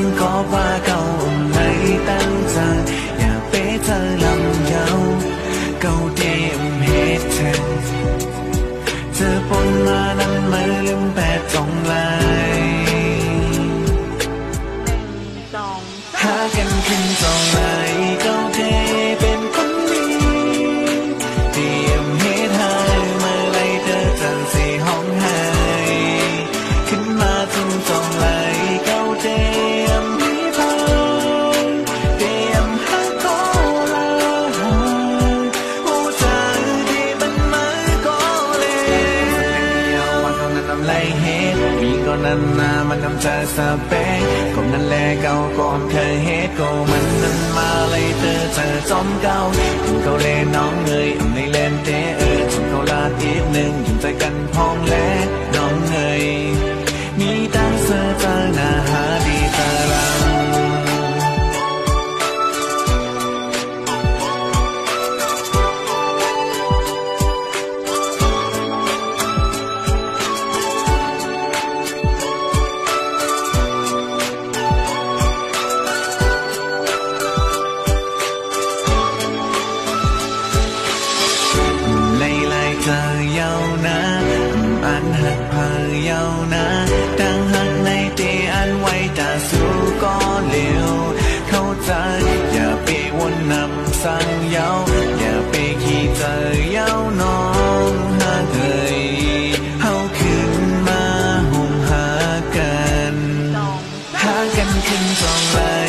vẫn có qua câu nàyตั้งใจอย่าเป๊ะเธอลำเยาcâu đêm hết thèmเธอปนมานั้นไม่ลืมแปดตรงไหลหากันขึ้นตรงไหลcâu đêmเป็นคนดีเตรียมเหตุให้เมื่อไรเธอจันสีห้องไห้ขึ้นมาถึงตรงไหลcâu đêmพี่พาเตรียมหาก็ลาหัวใจที่มันไม่ก็เลยวันนั้นทำไรเหตุมีก่อนนั้นนะมันทำใจสเปกก็นั่นแหละเก่าก่อนเคยเหตุก็มันนั้นมาเลยเธอจอมเก่าถึงเขาเล่นน้องเงยในเล่นเตะถึงเขาลาดอีกหนึ่งอยู่ใจกันพ้องและน้องเงยมีตั้งเสื้อเจอหน้าหาดีเธอรังđang hận này thì anh quay ta xuống có liềuเข้าใจอย่าไปวนนำสั่งเย้าอย่าไปขี้เจอเย้าน้องหาเคยเฮาขึ้นมาห่มหากันขึ้นตรงไหน